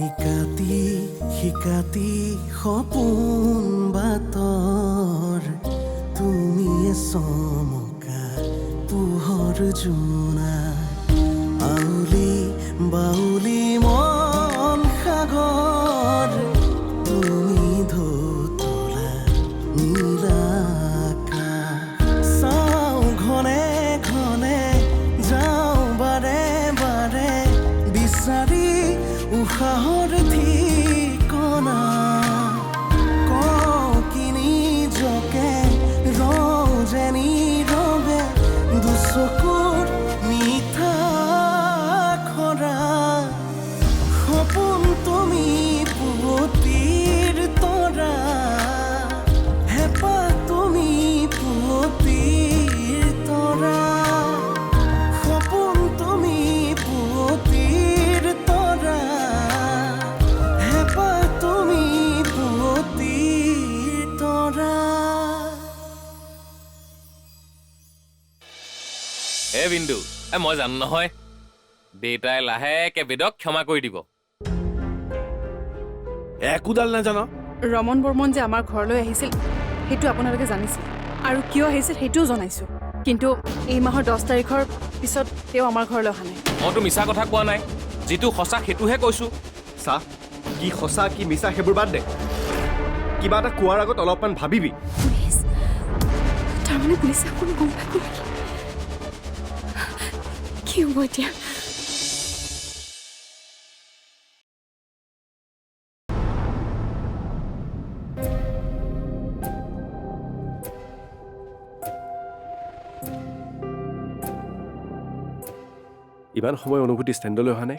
ইকাতি শিকাতি সপোন বাতৰ তুমিয়ে চমকা পোহৰ জোনা আউলি বাউলি মন সাগৰ তুমি ধুতলা নীলা আকাশ চাওঁ ঘনে ঘনে যাওঁ বাৰে বাৰে বিচাৰি উশাহৰ ঠিকনা কওঁ কি নিজকে ৰওঁ যে নীৰৱে দুচকুৰ মিঠা খৰা সপোন তুমি পুৱতিৰ তৰা হেঁপাহ তুমি পুৱতিৰ তৰা সপোন তুমি পুৱতিৰ তৰা হেঁপাহ তুমি পুৱতিৰ তৰা হে বিন্দু মই জানো নহয় দেউতাই লাহেকে বেদক ক্ষমা কৰি দিব একোডাল নাজানো ৰমন বৰ্মন যে আমাৰ ঘৰলৈ আহিছিল সেইটো আপোনালোকে জানিছিল আৰু কিয় আহিছিল সেইটোও জনাইছোঁ কিন্তু এই মাহৰ 10 তাৰিখৰ পিছত তেওঁ আমাৰ ঘৰলৈ অহা নাই মইতো মিছা কথা কোৱা নাই যিটো সঁচা সেইটোহে কৈছোঁ চা কি সঁচা কি মিছা সেইবোৰ বাদ দে কিবা এটা কোৱাৰ আগত অলপমান ভাবিবি পুলিচ তাৰমানে পুলিচে আপুনি গম পাই গ'ল নেকি কি হ'ব এতিয়া ইমান সময় অনুভূতি ষ্টেণ্ডলৈ অহা নাই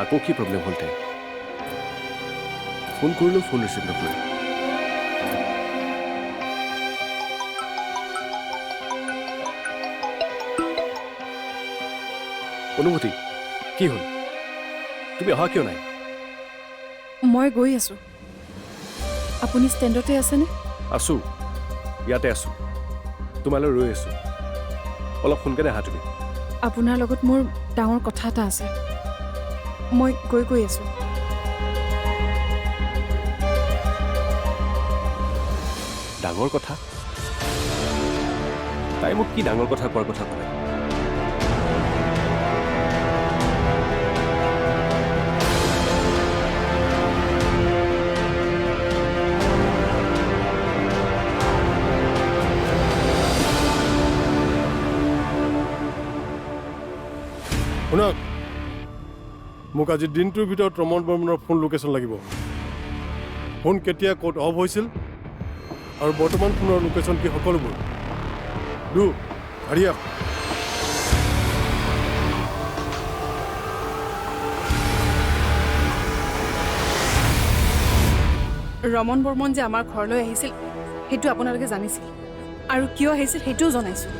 আকৌ কি প্ৰব্লেম হ'ল তাই ফোন কৰিলোঁ ফোন ৰিচিভ নকৰিলোঁ অনুভূতি কি হ'ল তুমি অহা কিয় নাই মই গৈ আছোঁ আপুনি ষ্টেণ্ডতে আছেনে আছোঁ ইয়াতে আছোঁ তোমালৈ ৰৈ আছোঁ অলপ সোনকালে আহা তুমি আপোনাৰ লগত মোৰ ডাঙৰ কথা এটা আছে মই গৈ আছোঁ ডাঙৰ কথা তাই মোক কি ডাঙৰ কথা কোৱাৰ কথা ক'লে শুনক মোক আজি দিনটোৰ ভিতৰত ৰমন বৰ্মনৰ ফোন লোকেশ্যন লাগিব ফোন কেতিয়া ক'ত অফ হৈছিল আৰু বৰ্তমান ফোনৰ লোকেশ্যন কি সকলোবোৰ হাৰি আপ ৰমন বৰ্মন যে আমাৰ ঘৰলৈ আহিছিল সেইটো আপোনালোকে জানিছিল আৰু কিয় আহিছিল সেইটোও জনাইছোঁ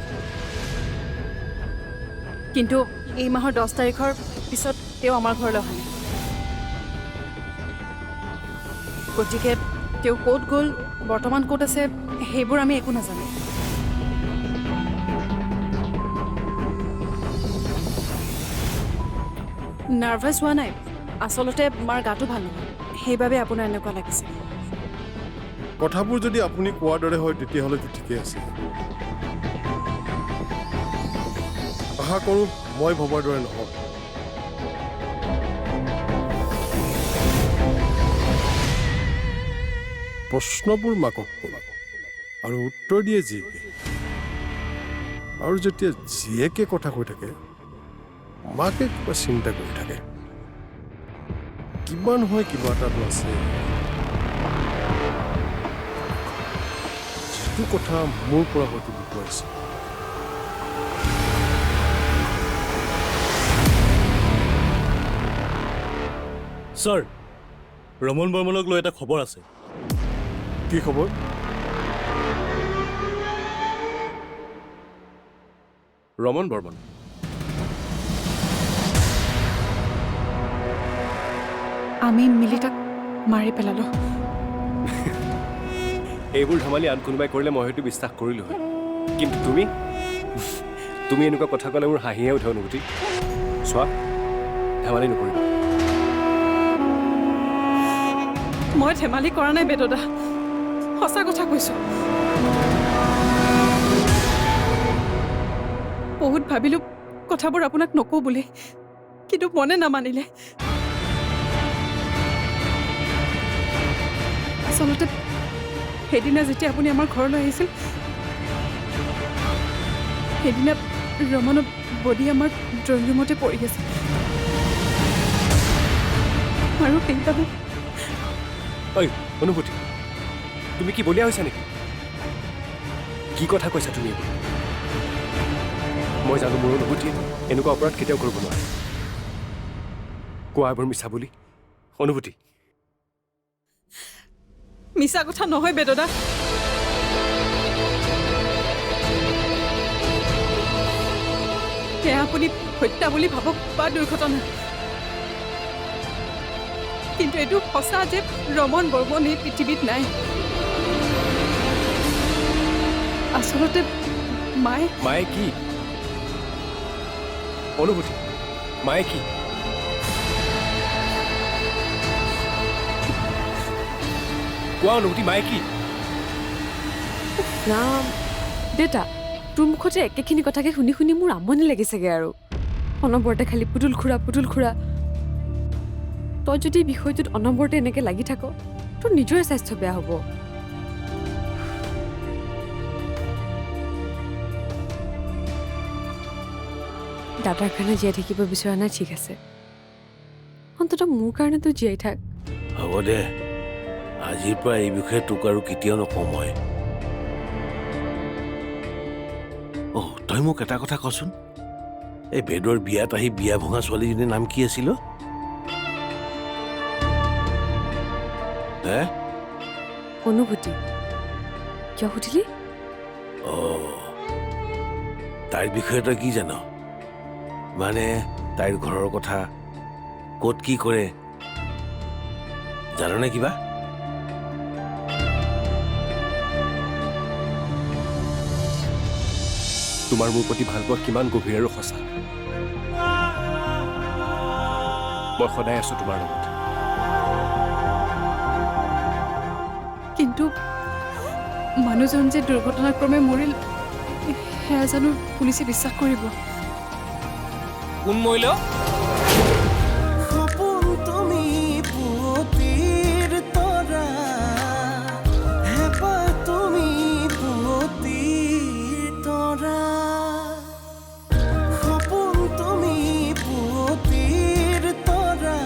কিন্তু এই মাহৰ 10 তাৰিখৰ পিছত তেওঁ আমাৰ ঘৰলৈ অহা নাই গতিকে তেওঁ ক'ত গ'ল বৰ্তমান ক'ত আছে সেইবোৰ আমি একো নাজানো নাৰ্ভাছ হোৱা নাই আচলতে মাৰ গাটো ভাল নহয় সেইবাবে আপোনাৰ এনেকুৱা লাগিছে কথাবোৰ যদি আপুনি কোৱাৰ দৰে হয় তেতিয়াহ'লেতো ঠিকেই আছে আশা কৰোঁ মই ভবাৰ দৰে নহওক প্ৰশ্নবোৰ মাকক ক'লাক আৰু উত্তৰ দিয়ে জীয়েকে আৰু যেতিয়া জীয়েকে কথা কৈ থাকে মাকে কিবা চিন্তা কৰি থাকে কিবা নহয় কিবা এটাতো আছে যিটো কথা মোৰ পৰা হয়তো লুকুৱাইছে ছাৰ ৰমন বৰ্মনক লৈ এটা খবৰ আছে কি খবৰ ৰমন বৰ্মন আমি মিলি তাক মাৰি পেলালোঁ এইবোৰ ধেমালি আন কোনোবাই কৰিলে মই হয়তো বিশ্বাস কৰিলোঁ হয় কিন্তু তুমি তুমি এনেকুৱা কথা ক'লে মোৰ হাঁহিয়ে উঠে অনুভূতি চোৱা ধেমালি নকৰিবা। মই ধেমালি কৰা নাই বেদদা, সঁচা কথা কৈছো। বহুত ভাবিলো কথাবোৰ আপোনাক নকওঁ বুলি, কিন্তু মনে নামানিলে। আচলতে সেইদিনা যেতিয়া আপুনি আমাৰ ঘৰলৈ আহিছিল, সেইদিনা ৰমনৰ বডি আমাৰ ড্ৰয়িং ৰুমতে পৰি আছে। আৰু সেইবাবে ঐ অনুভূতি, তুমি কি বলিয়া হৈছা নেকি? কি কথা কৈছা তুমি এইবোৰ? মই জানো মোৰ অনুভূতিয়ে এনেকুৱা অপৰাধ কেতিয়াও কৰিব নোৱাৰে। কোৱা এইবোৰ মিছা বুলি। অনুভূতি, মিছা কথা নহয় বেদদা। সেয়া আপুনি হত্যা বুলি ভাবক বা দুৰ্ঘটনা, কিন্তু এইটো সঁচা যে ৰমন বৰ্মন এই পৃথিৱীত নাই। আচলতে মায়ে কি? অনুভূতি, মায়ে কি? কোৱা অনুভূতি, মায়ে কি? ৰাম দেউতা, তোৰ মুখতে একেখিনি কথাকে শুনি শুনি মোৰ আমনি লাগিছেগে আৰু। অনবৰতে খালি পুতুল খুৰা। তই যদি বিষয়টোত অনবৰতে এনেকে লাগি থাক, তোৰ নিজৰে স্বাস্থ্য বেয়া হ'ব। দাদাৰ কাৰণে জীয়াই থাকিব বিচৰা নাই, ঠিক আছে, অন্ততঃ মোৰ কাৰণেতো জীয়াই থাক। হ'ব দে, আজিৰ পৰা এই বিষয়ে তোক আৰু কেতিয়াও নকওঁ মই। তই মোক এটা কথা কচোন, এই বেদৰ বিয়াত আহি বিয়া ভঙা ছোৱালীজনীৰ নাম কি আছিল? অনুভূতি। কিয় সুধিলি? তাইৰ বিষয়ে তই কি জান? মানে তাইৰ ঘৰৰ কথা, ক'ত কি কৰে, জাননে কিবা? তোমাৰ মোৰ প্ৰতি ভাল পোৱা কিমান গভীৰ আৰু সঁচা। মই সদায় আছো তোমাৰ লগত। কিন্তু মানুহজন যে দুৰ্ঘটনাক্ৰমে মৰিল, সেয়া জানো পুলিচে বিশ্বাস কৰিব? কোন মৰিল? সপোন তুমি পুৱতিৰ তৰা, হেঁপাহ তুমি পুৱতিৰ তৰা। সপোন তুমি পুৱতিৰ তৰা,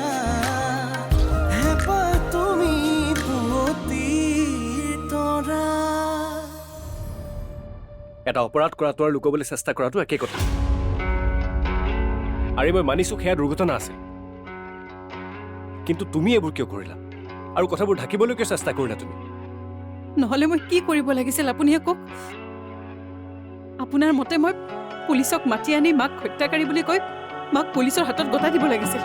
হেঁপাহ তুমি পুৱতিৰ তৰা। এটা অপৰাধ কৰাটো আৰু লুকাবলৈ চেষ্টা কৰাটো একেই কথা। আৰে মই মানিছো সেয়া দুৰ্ঘটনা আছিল, কিন্তু তুমি এইবোৰ কিয় কৰিলা? আৰু কথাবোৰ ঢাকিবলৈ কিয় চেষ্টা কৰিলা তুমি? নহ'লে মই কি কৰিব লাগিছিল আপুনিহে কওক। আপোনাৰ মতে মই পুলিচক মাতি আনি মাক হত্যাকাৰী বুলি কৈ মাক পুলিচৰ হাতত গতাই দিব লাগিছিল।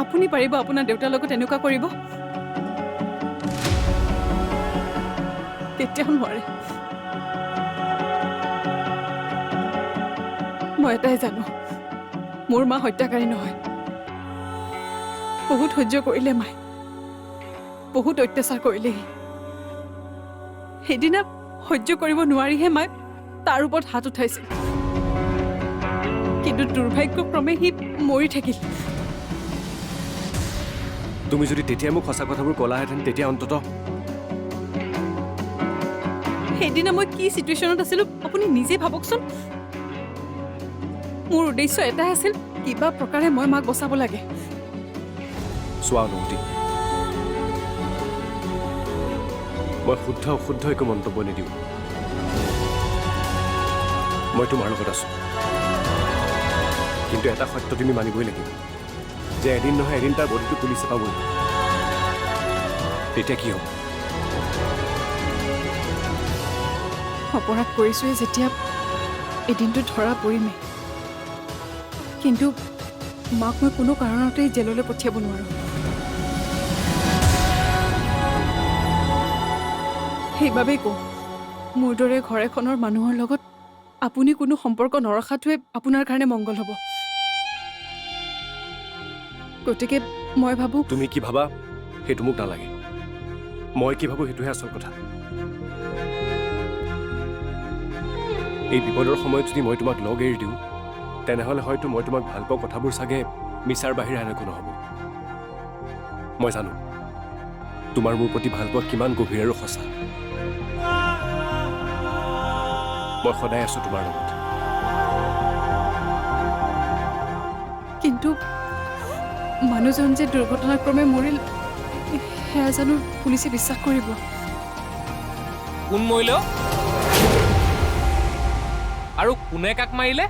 আপুনি পাৰিব আপোনাৰ দেউতাৰ লগত এনেকুৱা কৰিব? কেতিয়াও নোৱাৰে। মই এটাই জানো, মোৰ মা হত্যাকাৰী নহয়। বহুত সহ্য কৰিলে মায়ে, বহুত অত্যাচাৰ কৰিলেহি। সেইদিনা সহ্য কৰিব নোৱাৰিহে মায়ে তাৰ ওপৰত হাত উঠাইছিল, কিন্তু দুৰ্ভাগ্যক্ৰমে সি মৰি থাকিল। তুমি যদি তেতিয়া মোক সঁচা কথাবোৰ ক'লাহেঁতেন, তেতিয়া অন্ততঃ সেইদিনা মই কি চিটুৱেশ্যনত আছিলো আপুনি নিজে ভাবকচোন। মোৰ উদ্দেশ্য এটাই আছিল, কিবা প্ৰকাৰে মই মাক বচাব লাগে। চোৱা অনুভূতি, মই শুদ্ধ অশুদ্ধ একো মন্তব্য নিদিওঁ। মই তোমাৰ লগত আছো, কিন্তু এটা সত্য তুমি মানিবই লাগিব যে এদিন নহয় এদিন তাৰ বডিটো পুলিচে পাবই। তেতিয়া কি হ'ব? অপৰাধ কৰিছোৱে যেতিয়া এদিনটো ধৰা পৰিমেই, কিন্তু মাক মই কোনো কাৰণতেই জেললৈ পঠিয়াব নোৱাৰো। সেইবাবেই কওঁ, মোৰ দৰে ঘৰ এখনৰ মানুহৰ লগত আপুনি কোনো সম্পৰ্ক নৰখাটোৱে আপোনাৰ কাৰণে মংগল হ'ব। গতিকে মই ভাবোঁ তুমি কি ভাবা সেইটো মোক নালাগে মই কি ভাবোঁ সেইটোহে আচল কথা এই বিপদৰ সময়ত যদি মই তোমাক লগ এৰি দিওঁ তেনেহ'লে হয়তো মই তোমাক ভাল পোৱা কথাবোৰ চাগে মিছাৰ বাহিৰে আন একো নহ'ব মই জানো তোমাৰ মোৰ প্ৰতি ভাল পোৱা কিমান গভীৰ আৰু সঁচা মই সদায় আছোঁ তোমাৰ লগত কিন্তু মানুহজন যে দুৰ্ঘটনাক্ৰমে মৰিল সেয়া জানো পুলিচে বিশ্বাস কৰিব কোন মৰিলে আৰু কোনে কাক মাৰিলে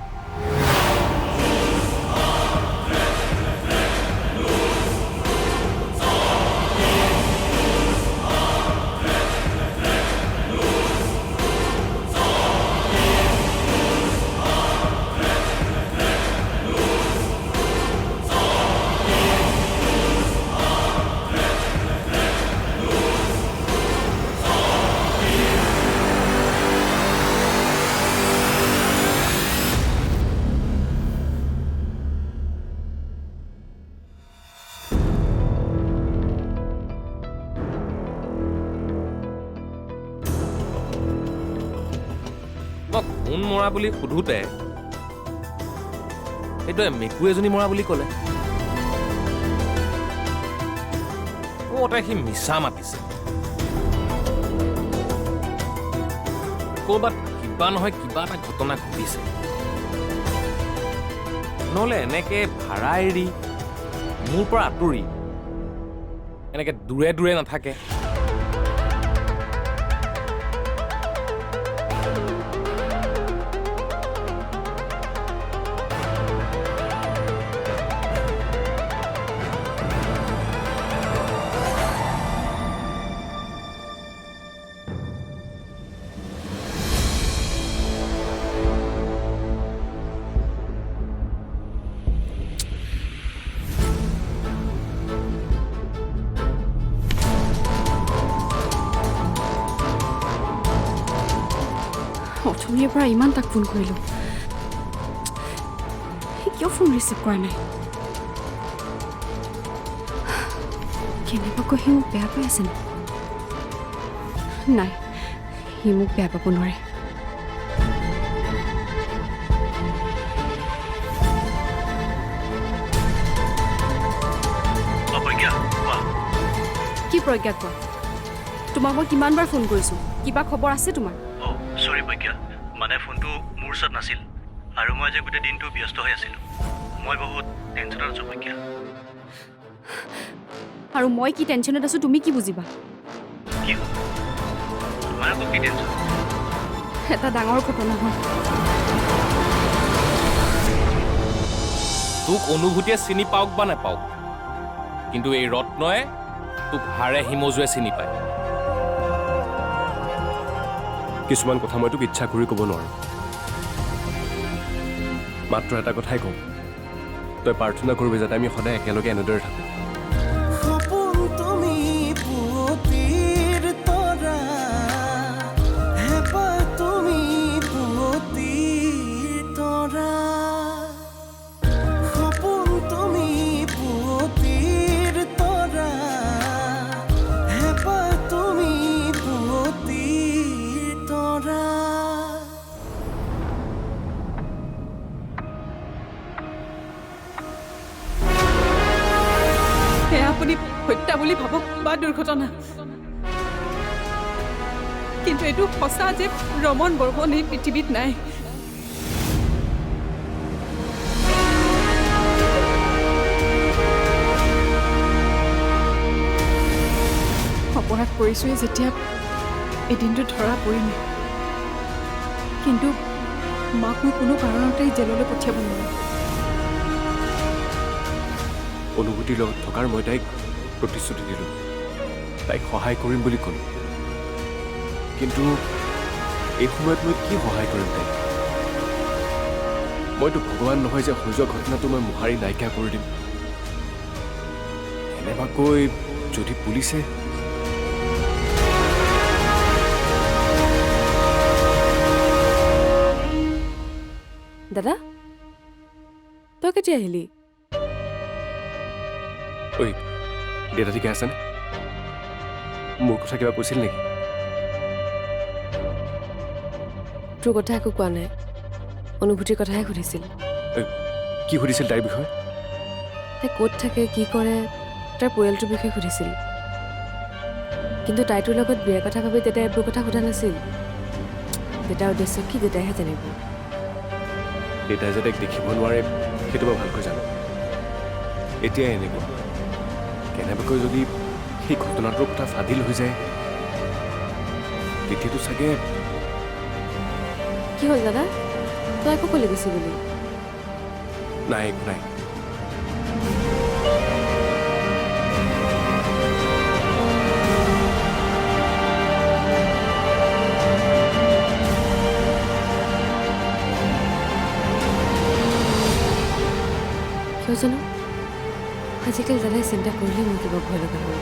মই কোন মৰা বুলি সোধোতে সেইটোৱে মেকুৰী এজনী মৰা বুলি ক'লে তাই সি মিছা মাতিছে ক'ৰবাত কিবা নহয় কিবা এটা ঘটনা ঘটিছে নহ'লে এনেকে ভাড়া এৰি মোৰ পৰা আঁতৰি এনেকে দূৰে দূৰে নাথাকে অথনিৰ পৰা ইমান তাক ফোন কৰিলোঁ সি কিয় ফোন ৰিচিভ কৰা নাই কেনেবাকৈ সি মোক বেয়া পাই আছে নাই সি মোক বেয়া পাব নোৱাৰে কি প্ৰজ্ঞা কোৱা তোমাক মই কিমানবাৰ ফোন কৰিছোঁ কিবা খবৰ আছে তোমাৰ চৰি প্ৰজ্ঞা মানে ফোনটো মোৰ ওচৰত নাছিল আৰু মই আজি গোটেই দিনটো ব্যস্ত হৈ আছিলোঁ মই বহুত টেনশ্যনত আছোঁ প্ৰজ্ঞা আৰু মই কি টেনশ্যনত আছোঁ তুমি কি বুজিবা কি তোমাৰ আকৌ কি টেনশ্যন এটা ডাঙৰ ঘটনা হয় তোক অনুভূতিয়ে চিনি পাওক বা নাপাওক কিন্তু এই ৰত্নই তোক হাড়ে হিমজুৱে চিনি পায় কিছুমান কথা মই তোক ইচ্ছা কৰি ক'ব নোৱাৰো মাত্ৰ এটা কথাই কওঁ তই প্ৰাৰ্থনা কৰিবি যাতে আমি সদায় একেলগে এনেদৰে থাকোঁ সপোন তুমি পুৱতিৰ তৰা হেঁপাহ তুমি পুৱতিৰ তৰা সপোন তুমি পুৱতিৰ তৰা হেঁপাহ তুমি পুৱতিৰ তৰা সেয়া আপুনি হত্যা বুলি ভাবক বা দুৰ্ঘটনা কিন্তু এইটো সঁচা যে ৰমন বৰ্মন এই পৃথিৱীত নাই অপৰাধ কৰিছোঁৱে যেতিয়া এদিনটো ধৰা পৰিমে কিন্তু মাক মই কোনো কাৰণতেই জেললৈ পঠিয়াব নোৱাৰোঁ অনুভূতিৰ লগত থকাৰ মই তাইক প্ৰতিশ্ৰুতি দিলোঁ তাইক সহায় কৰিম বুলি ক'লোঁ কিন্তু এই সময়ত মই কি সহায় কৰিম তাইক মইতো ভগৱান নহয় যে হৈ যোৱা ঘটনাটো মই মোহাৰি নাইকিয়া কৰি দিম এনেবাকৈ যদি পুলিচে দাদা তই কেতিয়া আহিলি ঐ দেউতা ঠিকে আছেনে? মোৰ কথা কিবা কৈছিল নেকি? তোৰ কথা একো কোৱা নাই, অনুভূতিৰ কথাহে সুধিছিল। কি সুধিছিল তাইৰ বিষয়ে? তাই ক'ত থাকে, কি কৰে, তাৰ পৰিয়ালটোৰ বিষয়ে সুধিছিল। কিন্তু তাইটোৰ লগত বিয়াৰ কথা ভাবি দেউতাই এইবোৰ কথা সোধা নাছিল। দেউতাৰ উদ্দেশ্য কি দেউতাইহে জানিব। দেউতাই যে তাইক দেখিব নোৱাৰে সেইটো মই ভালকৈ জানো। এতিয়া এনেকুৱা কেনেবাকৈ যদি সেই ঘটনাটোৰ কথা ফাদিল হৈ যায় তেতিয়াতো চাগে। কি হ'ল দাদা, তই একো ক'লে গৈছি বুলি? নাই একো নাই। কিয় জানো আজিকালি দাদাই চিন্তা কৰিলে মোৰ কিবা ভয় লগা হ'ল।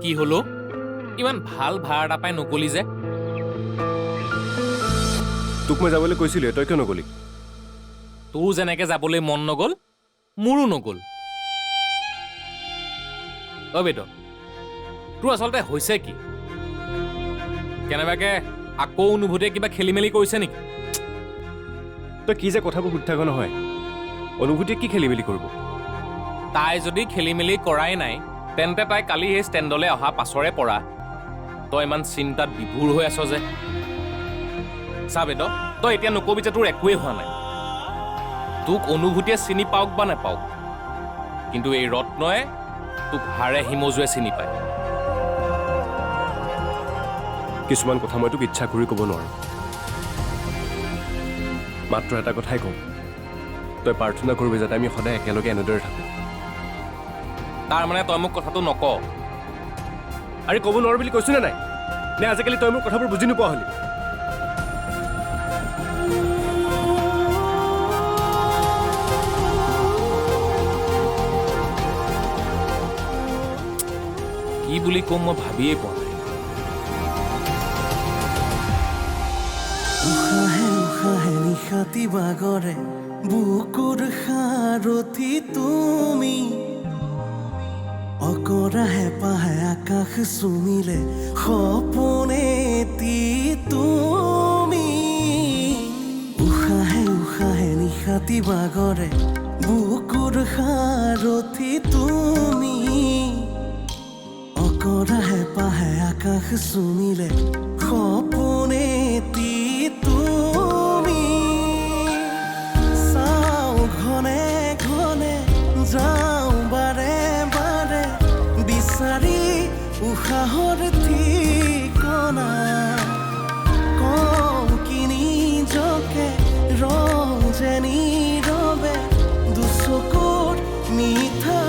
কি হলো? ইমান ভাল ভাড়া এটা পাই নগলি যে? তোক মই যাবলৈ কৈছিলোৱে, তই কিয় নগলি? তোৰ যেনেকে যাবলৈ মন নগ'ল মোৰো নগ'ল। অ বেদ, তোৰ আচলতে হৈছে কি? কেনেবাকে আকৌ অনুভূতিয়ে কিবা খেলি মেলি কৰিছে নেকি? তই কি যে কথাবোৰ শুদ্ধ নহয়। অনুভূতিয়ে কি খেলি মেলি কৰিব? তাই যদি খেলি মেলি কৰাই নাই তেন্তে তাই কালি সেই ষ্টেণ্ডলৈ অহা পাছৰে পৰা তই ইমান চিন্তাত বিভোৰ হৈ আছ যে। চা বেদ, তই এতিয়া নকবি যে তোৰ একোৱেই হোৱা নাই। তোক অনুভূতিয়ে চিনি পাওক বা নাপাওক, কিন্তু এই ৰত্নই তোক হাড়ে হিমজুৱে চিনি পায়। কিছুমান কথা মই তোক ইচ্ছা কৰি ক'ব নোৱাৰো। মাত্ৰ এটা কথাই কওঁ, তই প্ৰাৰ্থনা কৰিবি যাতে আমি সদায় একেলগে এনেদৰে থাকোঁ। তাৰ মানে তই মোক কথাটো নক? আৰে ক'ব নোৱাৰো বুলি কৈছো নে নাই? নে আজিকালি তই মোৰ কথাবোৰ বুজি নোপোৱা হলি? কি বুলি ক'ম মই ভাবিয়ে পোৱা নাই। উশাহে উশাহে নিশাতি বাগৰে বুকুৰ সাৰথি তুমি, অকৰাহে পাহে আকাশ চুমিলে সপোনেতি তুমি। উশাহে উশাহে নিশাতি বাগৰে বুকুৰ সাৰথি তুমি, অকৰাহে পাহে আকাশ চুমিলে সপোনেতি তুমি। চাওঁ ঘনে ঘনে যাওঁ বাৰে বাৰে বিচাৰি উশাহৰ ঠিকনা, কওঁ কি নিজকে ৰওঁ যে নীৰৱে দুচকুত মিঠা